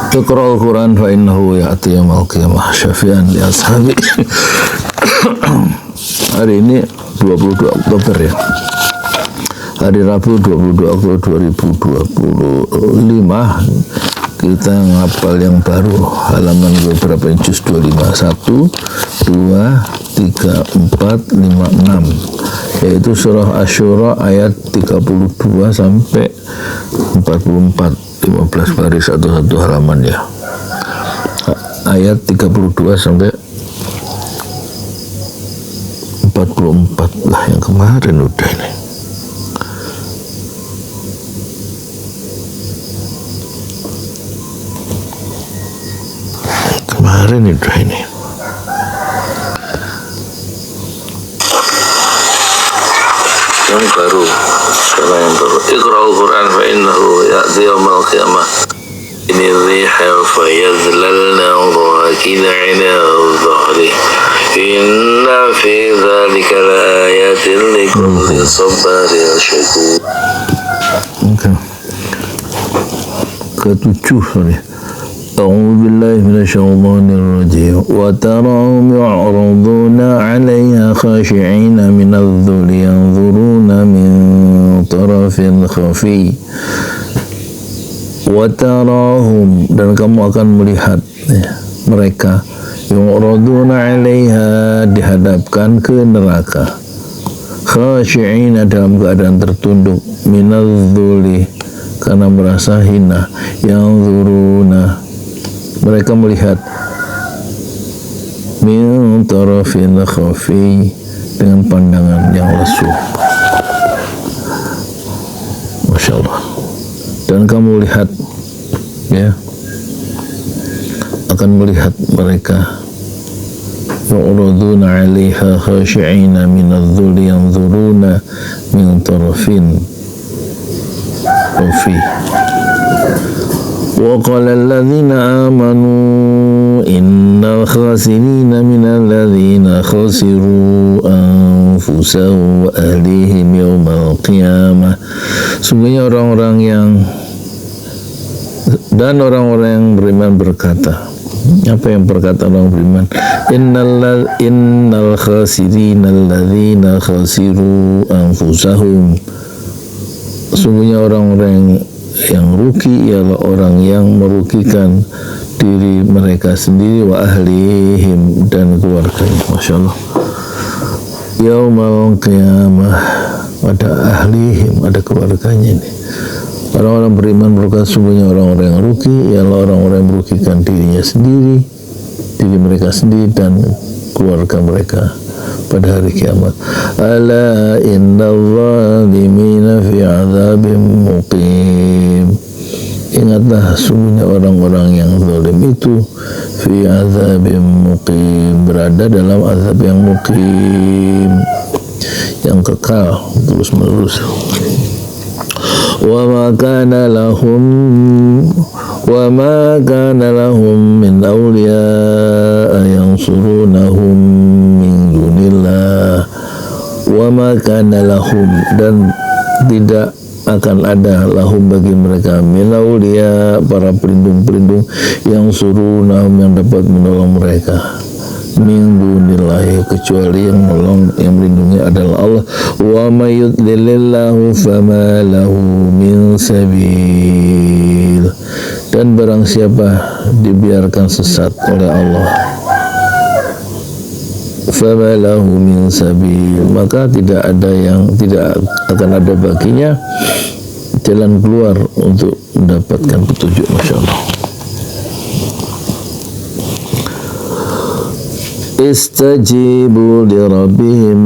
Iqra'ul Quran fa innahu ya'ti yaumal qiyamah syafi'an li ashabi. Hari ini 22 Oktober ya. Hari Rabu 22 Oktober 2025. Kita ngapal yang baru halaman beberapa juz 25, 1, 2, 3, 4, 5, 6, yaitu surah Asy-Syura ayat 32 sampai 44, 15 baris satu halaman ya. Ayat 32 sampai 44 lah yang kemarin udah ini. Kemarin udah ini. Yang baru, sekarang yang baru. Iqra'ul Quran fa innahu ya'ti yaumal qiyamah. Ini riha fa yazlalna rakina ila dhahri. Inna fi dzalika laayatin likulli sabarin syakur. Ketujuh sorry. أعوذ بالله من الشيطان الرجيم وتراهم يعرضون عليها خاشعين من الذل ينظرون من طرف خفي وتراهم, dan kamu akan melihat mereka yu'raduna 'alaiha, dihadapkan ke neraka, khashi'ina, dalam keadaan tertunduk, minadz-dzuli, karena merasa hina, yanzuruna, mereka melihat, min tarafin khafi, dengan pandangan yang lesu. Masya Allah. Dan kamu lihat ya, akan melihat mereka yu'raduna 'alaiha khashi'ina minadz-dzuli yanzuruna min tarafin khafi. وقال الذين آمنوا إن الخاسرين من الذين خسروا أنفسهم وأهليهم يوم القيامة. Sungguhnya orang-orang yang beriman berkata, apa yang berkata orang beriman? Innal khasirin alladzina khasiru anfusahum. Sungguhnya orang-orang yang rugi ialah orang yang merugikan diri mereka sendiri, wa ahlihim, dan keluarganya. Masya Allah. Yaumal qiyamah, ada ahlihim, ada keluarganya ini. Orang-orang beriman berkata, sungguhnya orang-orang yang rugi ialah orang-orang yang merugikan dirinya sendiri, diri mereka sendiri, dan keluarga mereka pada hari kiamat. Ala innal zalimina fi azabim muqim. Ingatlah, sungguhnya orang-orang yang zalim itu fi azabim muqim, berada dalam azab yang muqim, yang kekal terus menerus. Wa ma kana lahum min awliya yansurunahum min dunillah. Wa ma kana lahum, dan tidak akan ada lahum bagi mereka, min awliya, para pelindung-pelindung, yang surunahum, yang dapat menolong mereka, min dunillahi, kecuali yang menolong, yang melindungi adalah Allah. Wa may yudlilillahu fama lahu min sabil, dan barang siapa dibiarkan sesat oleh Allah, fama lahu min sabil, maka tidak akan ada baginya jalan keluar untuk mendapatkan petunjuk. Masya Allah. Istajibu li rabbihim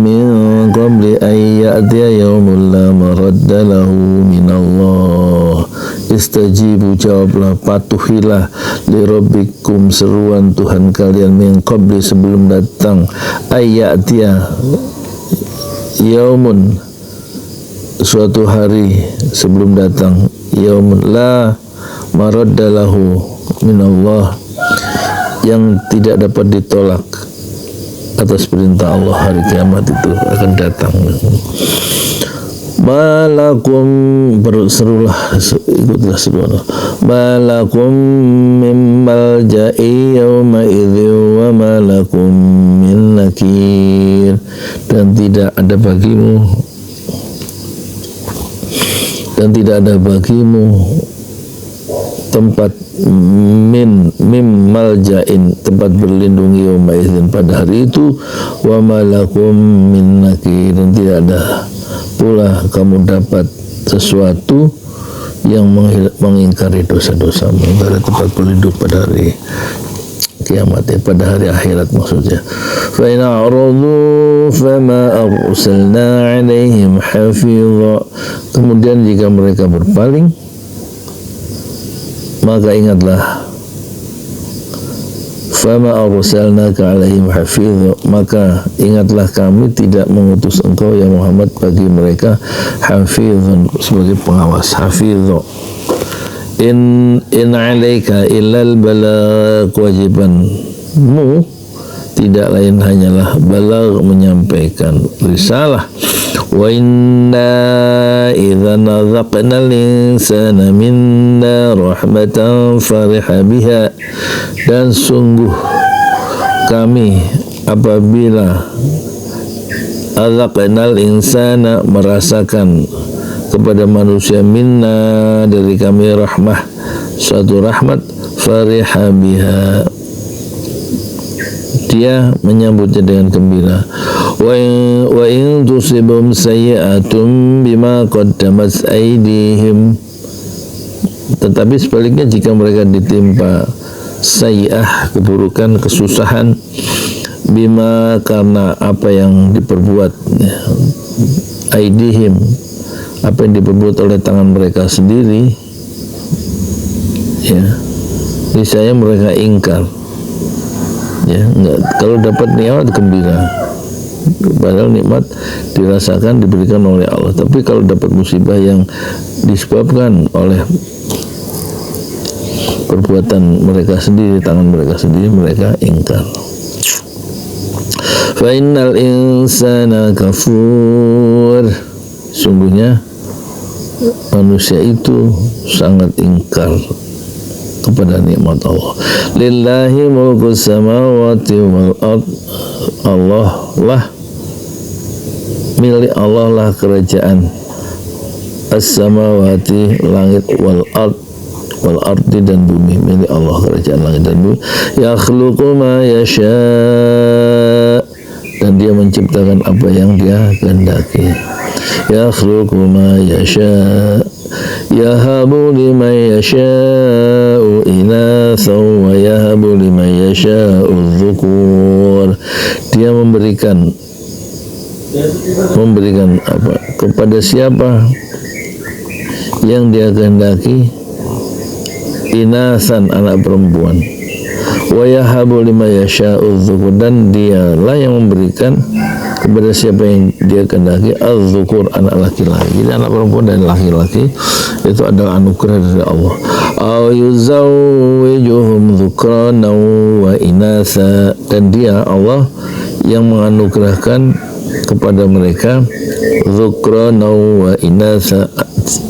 min qabli an ya'tiya yawmun la maradda lahu min Allah. Istajibu, jawablah, patuhilah, li rabbikum, seruan Tuhan kalian, min qabli, sebelum datang, ayyatia, yaumun, suatu hari sebelum datang, yaumun la maradda lahu min Allah, yang tidak dapat ditolak atas perintah Allah. Hari kiamat itu akan datang. Malakum, berserulah, ikutlah seruan, malakum min malja'i yawma idhin wa malakum min nakir, dan tidak ada bagimu tempat min malja'in, tempat berlindung yawma idhin, pada hari itu, wa malakum min nakir, dan tidak ada pula kamu dapat sesuatu yang mengingkari dosa-dosamu. Tidak ada tempat berlindung pada hari kiamat, pada hari akhirat maksudnya. Fa in a'radu fama arsalna 'alaihim hafidha. Kemudian jika mereka berpaling, maka ingatlah, fama arsalnaka 'alaihim hafidha, maka ingatlah kami tidak mengutus engkau ya Muhammad bagi mereka hafidhan, sebagai pengawas. Hafidha, in 'alaika illal balagh, kewajibanmu tidak lain hanyalah balagh, menyampaikan risalah. Wa inna idza nazaqna al-insana minna rahmatan fariha biha, dan sungguh kami apabila azaqnal insana, merasakan kepada manusia, minna, dari kami, rahmah, suatu rahmat, fariha biha, dia menyambutnya dengan gembira. Wa in tusibum sayyi'atun bima qaddamat aydihim, tetapi sebaliknya jika mereka ditimpa sayyi'ah, keburukan, kesusahan, bima, karena apa yang diperbuat, aydihim, apa yang diperbuat oleh tangan mereka sendiri, ya, niscaya mereka ingkar. Ya, enggak, kalau dapat nikmat gembira, padahal nikmat dirasakan, diberikan oleh Allah. Tapi kalau dapat musibah yang disebabkan oleh perbuatan mereka sendiri, tangan mereka sendiri, mereka ingkar. Fa innal insana kafur, sungguhnya manusia itu sangat ingkar kepada nikmat Allah. Lillahi mulku samawati wal ard, Allah lah, milik Allah lah kerajaan as-samawati, langit, wal ardi, dan bumi, milik Allah kerajaan langit dan bumi. Yakhluqu ma yasha, dan dia menciptakan apa yang dia kehendaki. Yakhluqu ma yasha, yahabu liman yasha'u inathan wa yahabu liman yasha'u dhukur, dia memberikan apa kepada siapa yang dia kehendaki, inathan, anak perempuan, wa yahabu liman yasha'u dhukur, dan dialah yang memberikan kepada siapa yang dia kehendaki az-zukur, anak laki-laki. Jadi anak perempuan dan laki-laki itu adalah anugerah dari Allah. Aw yuzawwijuhum dzukrana wa inatha, dan dia Allah yang menganugerahkan kepada mereka dzukrana wa inatha,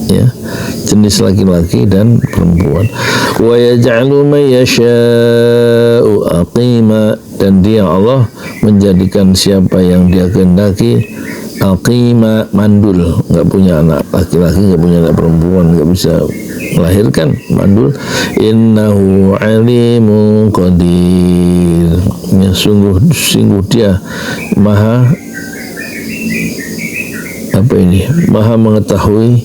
ya, jenis laki-laki dan perempuan. Wa yaj'alu man yasha'u aqima, dan dia Allah menjadikan siapa yang dia kehendaki aqima, mandul, enggak punya anak laki-laki, enggak punya anak perempuan, enggak bisa melahirkan, mandul. Innahu alimun qadir, ya, sungguh dia maha maha mengetahui,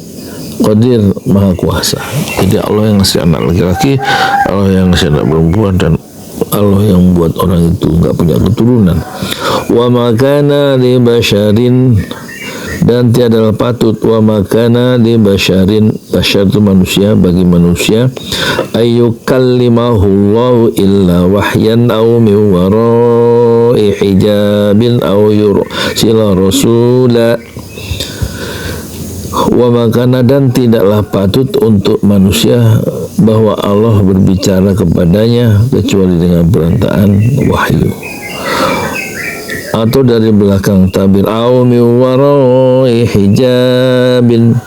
qadir, maha kuasa. Jadi Allah yang ngasih anak laki-laki, Allah yang ngasih anak perempuan, dan Allah yang membuat orang itu enggak punya keturunan. Wa makana li basyarin, dan tiadalah patut, wa makana li basyarin, basyar itu manusia, bagi manusia, ayyukallimahullahu illa wahyan aw min wara'i hijabin aw yursila rasula. Wa makana, dan tidaklah patut untuk manusia bahwa Allah berbicara kepadanya kecuali dengan perantaraan wahyu. atau dari belakang tabir, au min warai hijabin,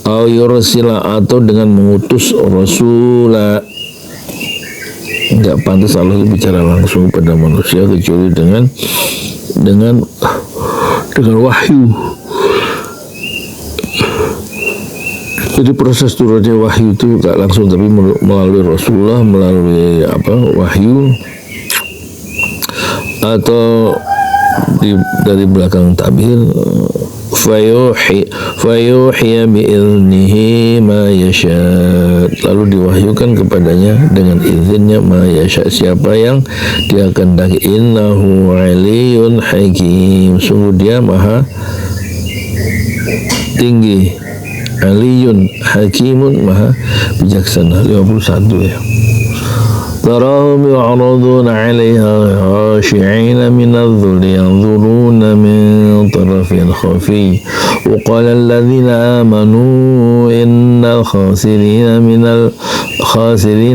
au yursila atau dengan mengutus rasula. Enggak pantas Allah bicara langsung pada manusia kecuali dengan wahyu. Jadi proses turunnya wahyu itu enggak langsung, tapi melalui Rasulullah, melalui wahyu, atau dari belakang tabir. Fayuhiya bi'iznihi ma yasha, lalu diwahyukan kepadanya dengan izinnya ma yasha, siapa yang dia kehendaki. Innahu aliyun hakim, sungguh dia maha tinggi, aliyun hakimun, maha bijaksana. 51 ya. تراهم يعرضون عليها خاشعين من الذل ينظرون من طرف خفي وقال الذين آمنوا إن الخاسرين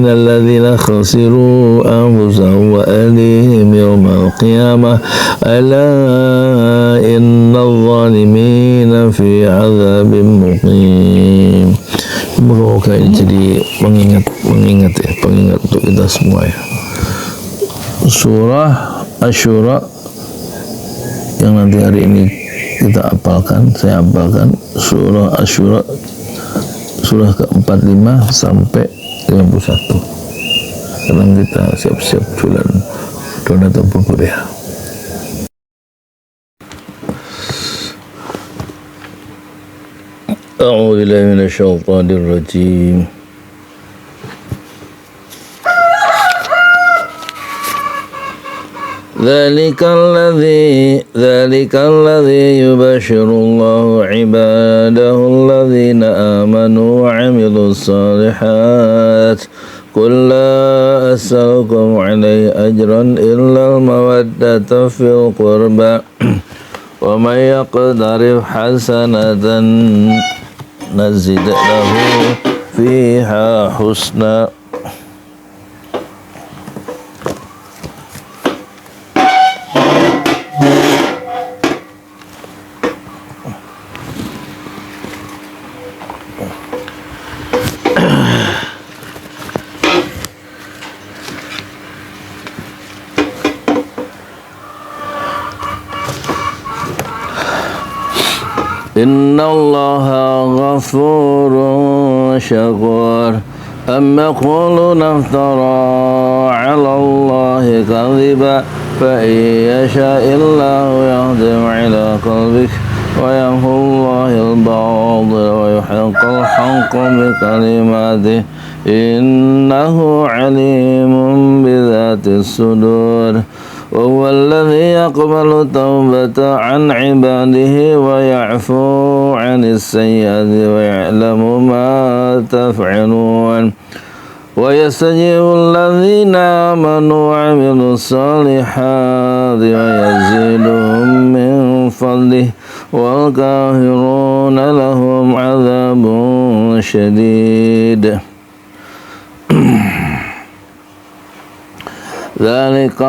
الذين خسروا أنفسهم وأهليهم يوم القيامة ألا إن الظالمين في عذاب مقيم. Semoga ini jadi pengingat untuk kita semua ya. Surah Asy-Syura yang nanti hari ini kita hafalkan, saya hafalkan surah Asy-Syura, surah ke-45 sampai 51. Sekarang kita siap-siap jualan donat atau bubur ya. أعوذ بالله من الشيطان الرجيم. ذلك الذي يبشر الله عباده الذين آمنوا وعملوا الصالحات قل لا أسألكم عليه أجرا إلا المودة في القربى ومن يقترف حسنة نزد له فيها حسنا. إن الله غفور شكور أم يقولون افترى على الله كذبا فإن يشاء الله يهدم على قلبك ويمحو الله الباطل ويحق الحق بكلماته إنه عليم بذات الصدور وهو الذي يقبل التوبة عن عباده ويعفو عن السيئات ويعلم ما تفعلون ويستجيب الذين آمنوا وعملوا الصالحات ويزيدهم من فضله والكافرون لهم عذاب شديد. ذلك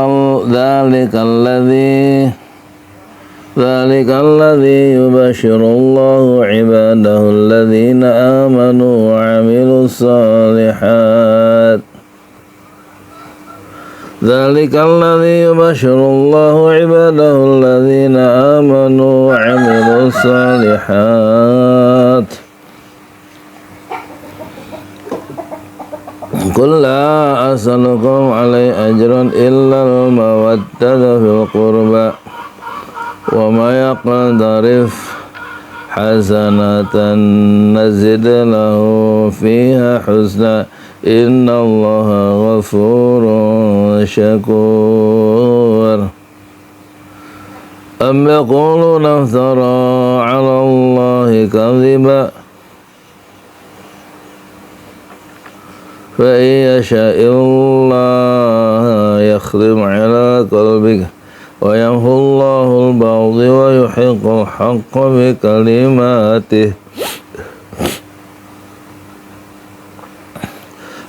الذي يبشر الله عباده الذين آمنوا وعملوا الصالحات. ذلك الذي يبشر الله عباده الذين آمنوا وعملوا الصالحات قل لا أسألكم عليه أجرا إلا المودة في القربى وما يقترف حسنة نزد له فيها حسنا إن الله غفور شكور أم يقولون افترى على الله كذبا فإن يشاء الله يختم على قلبك ويمحو الله الباطل ويحق الحق بكلماته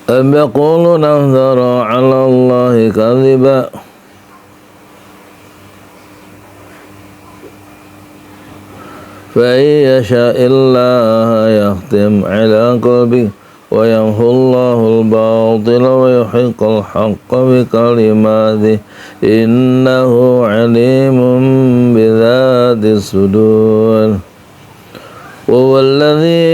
أم يقولون افترى على الله كذبا فإن يشاء الله يختم على قلبك ويمحو الله الباطل ويحق الحق بكلماته إنه عليم بذات الصدور وهو الذي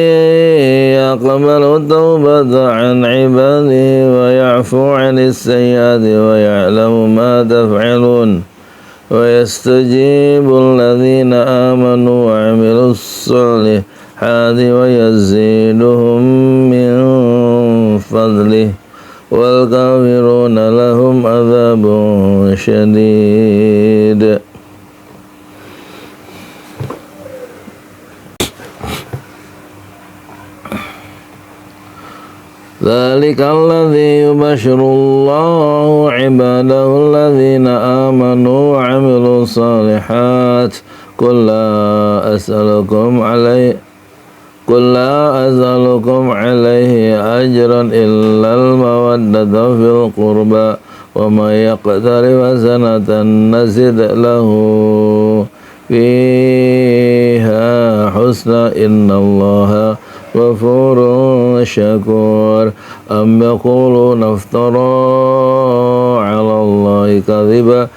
يقبل التوبة عن عباده ويعفو عن السيئات ويعلم ما تفعلون ويستجيب الذين آمنوا وعملوا الصالحات ويزيدهم من فضله والكافرون لهم عذاب شديد ذلك الذي يبشر الله عباده الذين آمنوا وعملوا الصالحات قل لا أسألكم عليه أجرا إلا المودة في القربى ومن يقترف حسنة نزد له فيها حسنا إن الله غفور شكور أم يقولون افترى على الله كذبا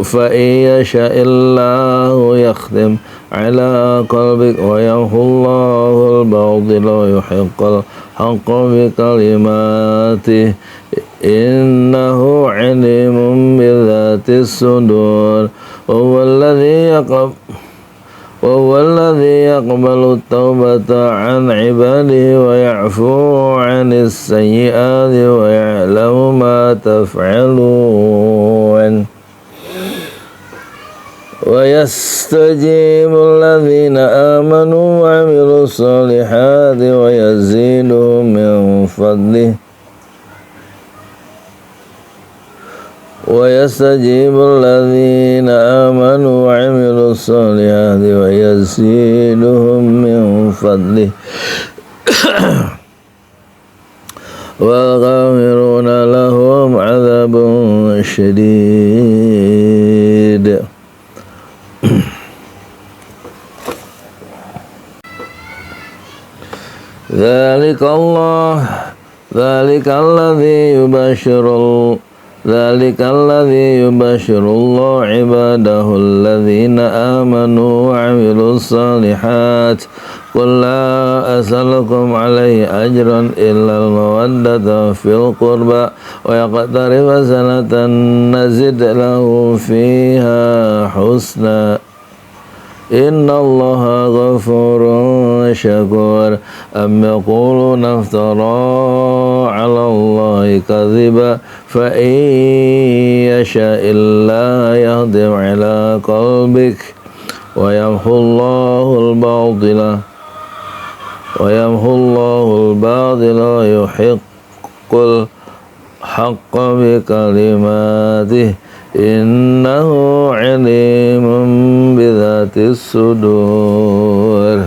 فإن يشاء الله يختم على قلبك ويمحو الله الباطل ويحق الحق بكلماته إنه عليم بذات الصدور وهو الذي يقبل التوبة عن عباده ويعفو عن السيئات ويعلم ما تفعلون ويستجيب الذين آمنوا وعملوا الصالحات ويزيدهم من فضله ويستجيب الذين آمنوا وعملوا الصالحات ويزيدهم من فضله والغافرون لهم عذاب شديد ذلك الذي يبشر الله عباده الذين آمنوا وعملوا الصالحات قل لا أسألكم عليه أجرا إلا المودة في القربى ويقترف حسنة نزد له فيها حسنا إن الله غفور شكور أم يقولون افترى على الله كذبا فإن يشاء الله يهدم على قلبك ويمحو الله الباطل ويحق الحق بكلماته إنه عليم بذات الصدور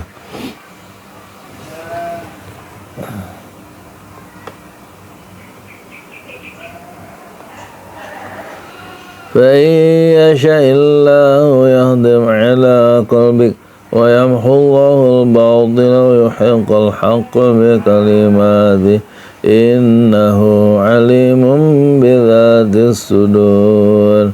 فإن يشاء الله يهدم على قلبك ويمحو الله الباطل ويحق الحق بكلماته إنه عليم بذات الصدور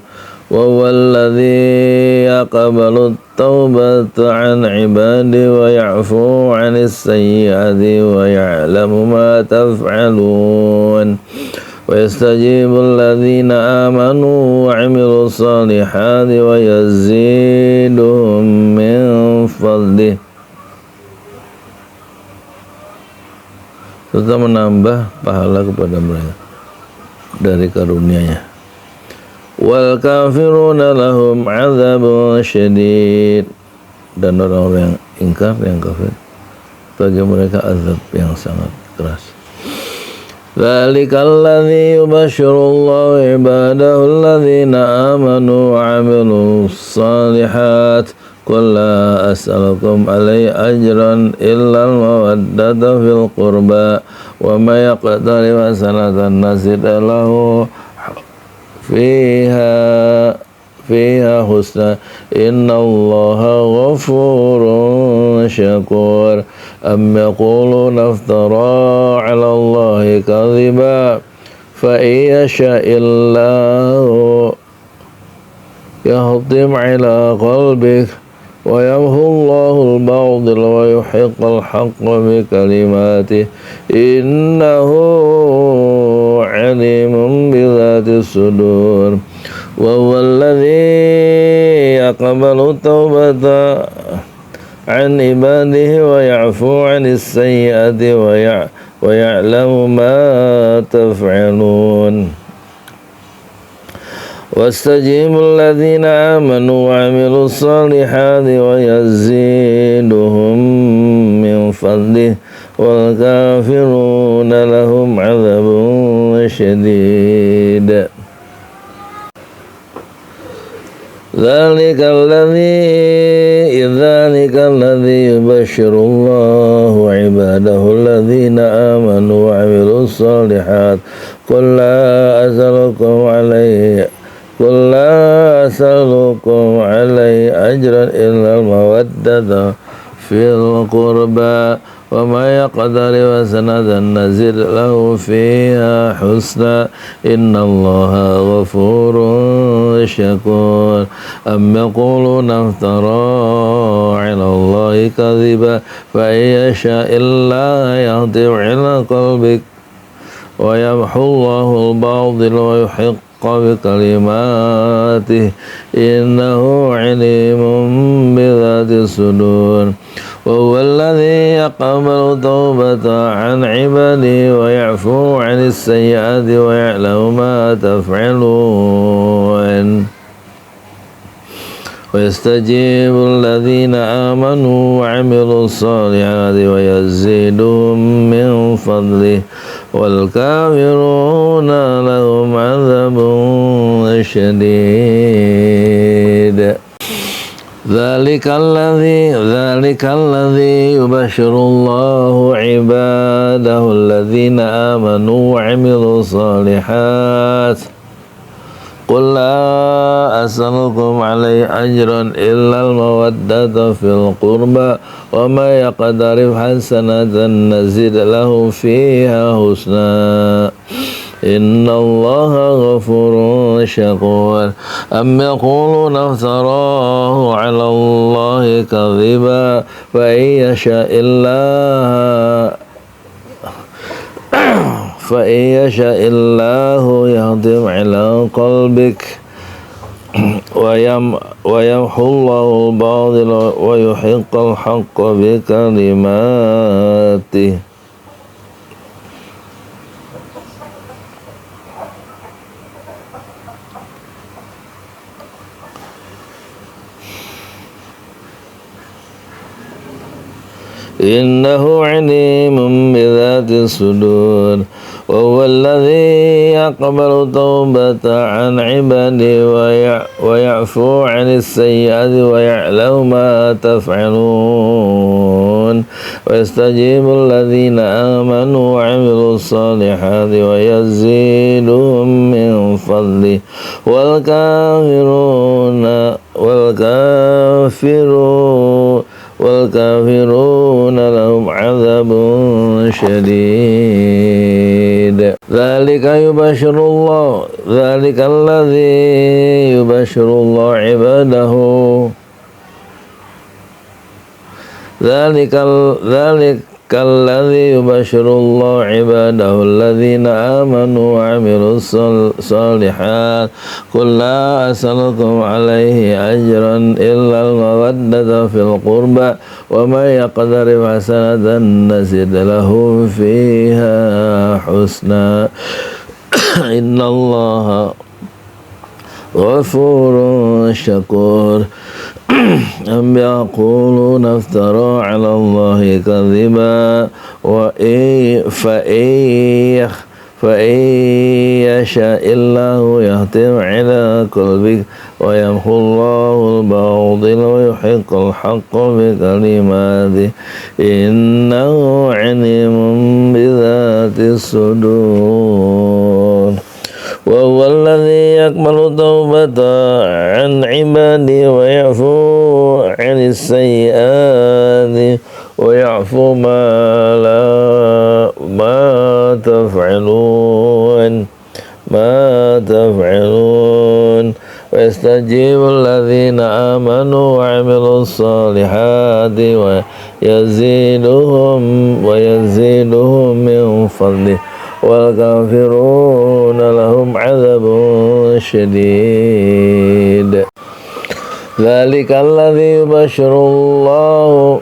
وهو الذي يقبل التوبة عن عباده ويعفو عن السيئات ويعلم ما تفعلون ويستجيب الذين آمنوا وعملوا الصالحات ويزيدهم من فضله serta menambah pahala kepada mereka dari karunia-Nya. Wal kafiruna lahum adzabun syadid, dan orang-orang yang ingkar, yang kafir, bagi mereka azab yang sangat keras. Dzalikal ladzi yubashshirullahu ibadahu alladzina amanu wa 'amilus shalihat qul la as'alukum alaihi ajran illal mawaddata fil qurba wa may yaqtarif hasanatan nazid lahu fiha فيها حسنا إن الله غفور شكور أم يقولون افترى على الله كذبا فإن يشاء الله يهطم على قلبك ويمحو الله الباطل ويحق الحق بكلماته إنه عليم بذات الصدور وهو الذي يقبل التوبة عن عباده ويعفو عن السيئات ويعلم ما تفعلون واستجيبوا الذين آمنوا وعملوا الصالحات ويزيدهم من فضله والكافرون لهم عذاب شديد ذلك الذي يبشر الله عباده الذين آمنوا وعملوا الصالحات قل لا أسألكم عليه أجرا إلا المودة في القربى وما يقدر حسنة نزد له فيها حسنا إن الله غفور شكور أم يقولون افترى على الله كذبا فإن يشاء الله يهدم على قلبك ويمحو الله الباطل ويحق بكلماته إنه عليم بذات الصدور وهو الذي يقبل توبة عن عباده ويعفو عن السيئات ويعلم ما تفعلون ويستجيب الذين آمنوا وعملوا الصالحات ويزيدهم من فضله والكافرون لهم عذاب شديد ذلك الذي يبشر الله عباده الذين آمنوا وعملوا الصالحات قل لا أسألكم عليه أجرا إلا المودة في القربى وما يقترف حسنة نزد له فيها حسنا إن الله غفور شكور أم يقولون افتراه على الله كذبا فإن يشاء الله يهدم على قلبك ويمحو الله الباطل ويحق الحق بكلماته إنه عليم بذات الصدور وهو الذي يقبل توبة عن عباده ويعفو عن السيئات ويعلم ما تفعلون ويستجيب الذين آمنوا وعملوا الصالحات ويزيدهم من فضله والكافرون لهم عذاب شديد ذلك الذي يبشر الله عباده الذي يبشر الله عباده الذين آمنوا وعملوا الصالحات قل لا أسألكم عليه أجرا إلا المودة في القربى ومن يقترف حسنة نزد له فيها حسنا إن الله غفور شكور أم يقولون افترى على الله كذبا فإن يشاء الله يهتم على قلبك ويمحو الله الباطل ويحق الحق بكلماته إنه عليم بذات الصدور وهو الذي يقبل التوبة عن عباده ويعفو عن السيئات ويعفو ما تفعلون ويستجيب الذين آمنوا وعملوا الصالحات ويزيدهم من فضله والكافرون لهم عذاب شديد ذلك الذي يبشر الله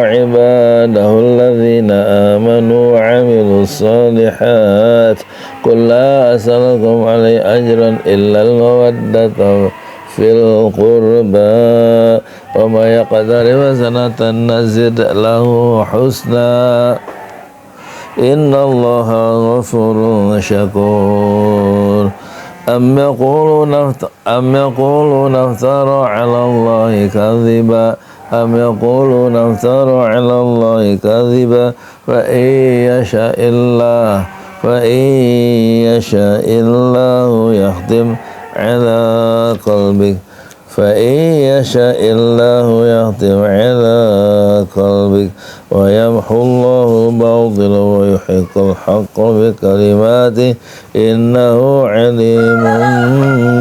عباده الذين آمنوا وعملوا الصالحات قل لا أسألكم عليه أجرا إلا المودة في القربى وما يقترف حسنة نزد له حسنا إن الله غفور شكور أم يقولون افترى على الله كذبا فإن يشاء الله يختم على قلبك ويمحو الله الباطل ويحق الحق بكلماته إنه عليم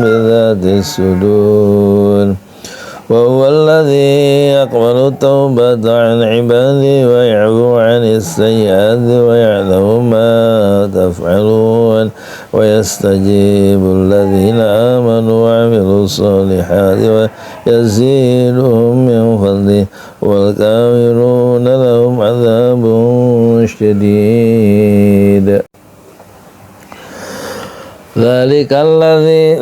بذات الصدور وهو الذي يقبل التوبة عن عباده ويعفو عن السيئات ويعلم ما تفعلون ويستجيب الذين آمنوا وعملوا الصالحات ويزيدهم من فضله والكافرون لهم عذاب شديد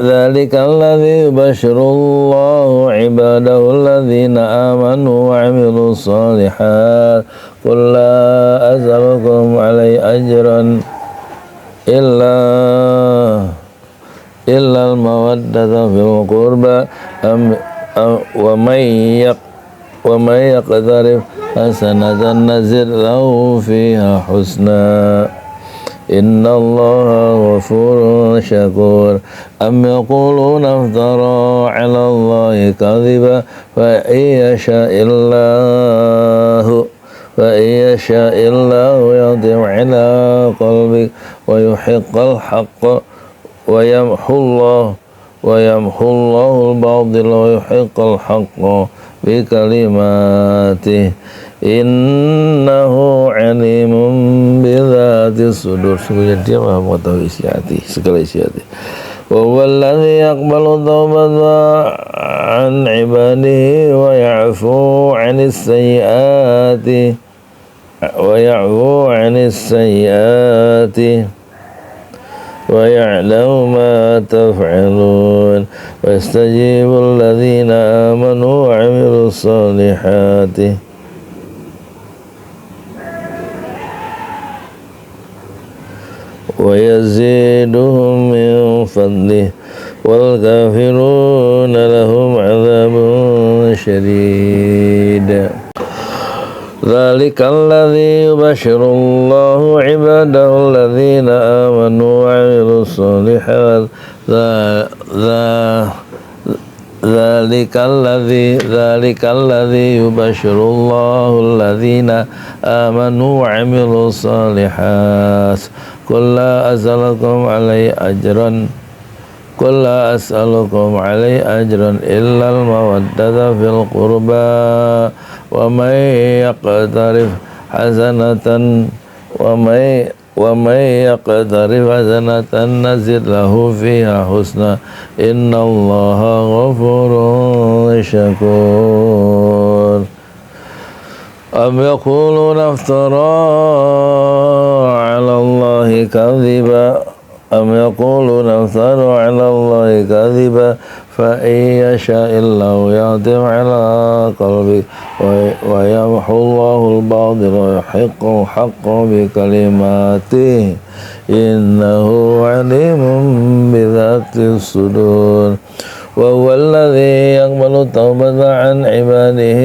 ذلك الذي يبشر الله عباده الذين آمنوا وعملوا الصالحات قل لا أسألكم عليه أجرا إلا المودة في القربى ومن يقترف حسنة نزد له فيها حسنا إن الله غفور شكور أم يقولون افترى على الله كذبا فإن يشاء الله يختم على قلبك ويحق الحق ويمحو الله الباطل ويحق الحق بكلماته إنه عليم بذات الصدور. Sungguhnya dia maha mengetahui isi hati, segala isi hati. وهو الذي يقبل التوبة عن عباده ويعفو عن السيئات ويعلم ما تفعلون ويستجيب الذين آمنوا وعملوا الصالحات ويزيدهم من فضله والكافرون لهم عذاب شديد ذلك الذي يبشر الله عباده الذين آمنوا وعملوا الصالحات ذلك الذي يبشر الله الذين آمنوا وعملوا الصالحات قل لا أسألكم عليه أجرا إلا المودة في القربى ومن يقترف حسنة نزد له فيها حسنا إن الله غفور شكور أم يقولون افترى على الله كذبا فإن يشاء الله يختم على قلبك ويمحو الله الباطل ويحق الحق بكلماته إنه عليم بذات الصدور وهو الذي يقبل التوبة عن عباده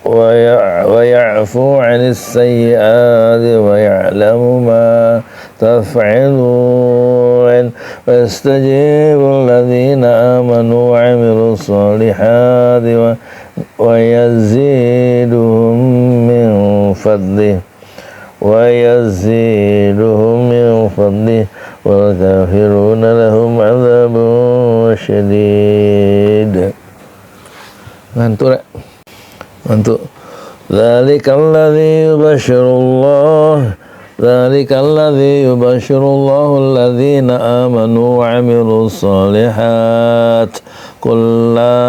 ويعفو عن السيئات ويعلم ما تفعلون ويستجيب الذين آمنوا وعملوا الصالحات ويزيدهم من فضله والكافرون لهم عذاب شديد. Ngantuk. Dzalikal ladzi yubashshirullahu alladzina amanu wa 'amilus solihat. Qul la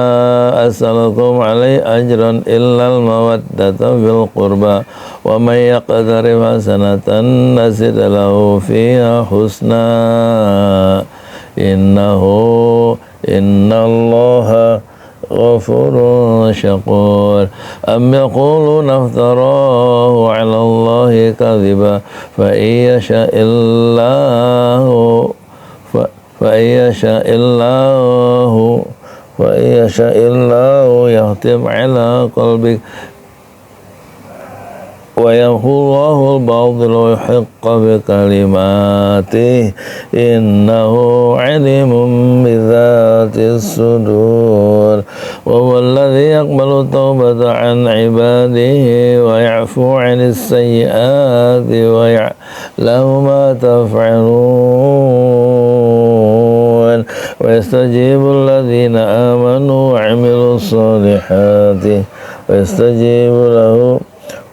as'alukum 'alaihi ajran illal mawaddata fil qurba wa may yaqtarif hasanatan nazid lahu fiha husna innallaha ghafurun syakur. Am yaquluna iftarahu 'ala Allahi kadhiba fa iyasha'illahu yahtim 'ala qalbik wa yamhullahu al-batil wa yuhiqqa bi kalimatihi innahu 'alimun bi dhatis sudur wa huwa alladhi yaqbalu tawbata 'an 'ibadihi wa ya'fu 'anis sayyi'ati wa ya'lamu ma taf'alun wa yastajibu alladhina amanu wa 'amilus solihati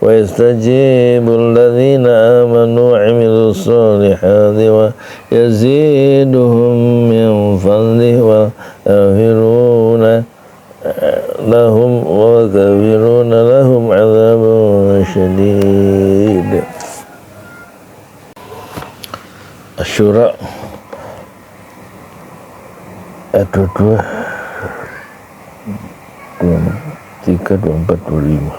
ويستجيب الذين آمنوا وعملوا الصالحات ويزيدهم من فضله ويغفرون لهم عذاب شديد. Asy-Syura ayat 22, 23, 24, 25.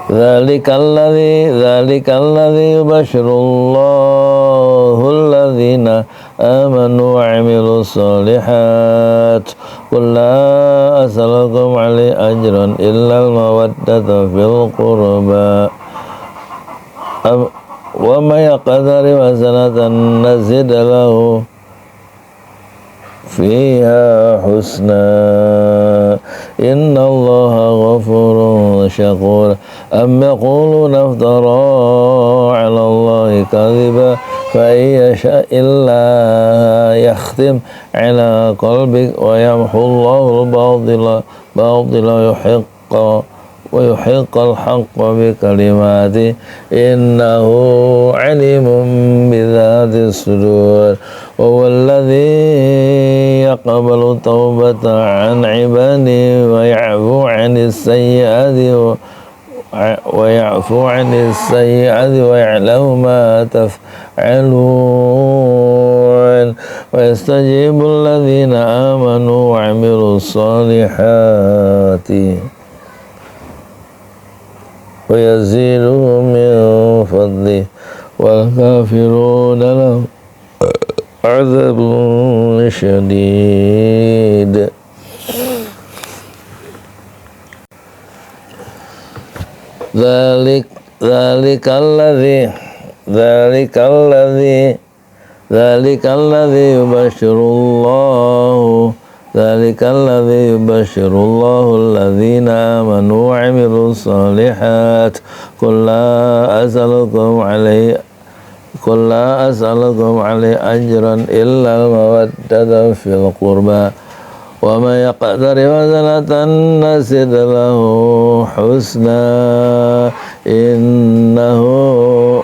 Dzalikal ladzi yubashshirullahu alladzina amanu wa 'amilus solihat. Qul la as'alukum 'alaihi ajran illal mawaddata fil qurba wa may yaqtarif hasanatan nazid lahu fiha husna innallaha ghafurun syakur. Am yaquluna iftarahu 'ala Allahi kadhiba fa iyasha'illahu yakhtim 'ala qalbik wa yamhullahu al-batila wa yuhiqqal haqqa bi kalimatihi innahu 'alimun bi dhatis sudur wa huwa alladhi yaqbalu tawbata 'an 'ibadihi wa ya'fu 'anis sayyi'ati wa ya'lamu ma taf'alun wa yastajibu alladhina amanu wa 'amilus solihati wa yaziduhum min fadlihi wal kafiruna lahum 'adzabun syadid. Dzalikal ladzi yubashshirullahu alladzina amanu wa 'amilus solihat. Qul la as'alukum 'alaihi ajran illal mawaddata fil qurba wa may yaqtarif hasanatan nazid lahu husna innahu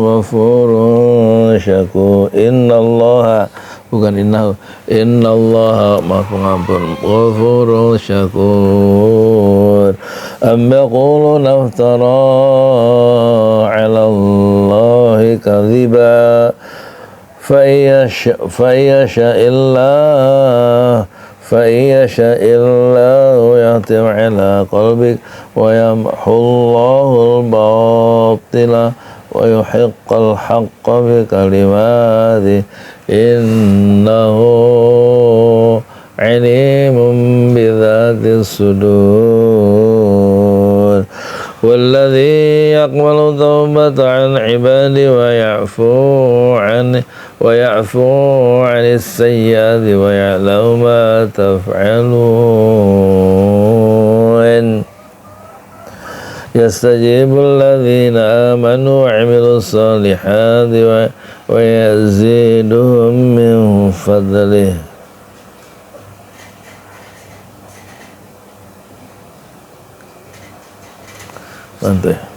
ghafurun syakur. Innallaha maha pengampun, ghafurun syakur. Am yaquluna iftara 'ala Allahi kadhiba fa iyasha'illahu yahtim 'ala qalbik wa yamhullahu al-batila wa yuhiqqal haqqa bi kalimatihi innahu عليم بذات الصدور والذي يقبل توبة عن عباده ويعفو عن السيئات ويعلم ما تفعلون يستجيب الذين آمنوا وعملوا الصالحات ويزيدهم من فضله. Nanti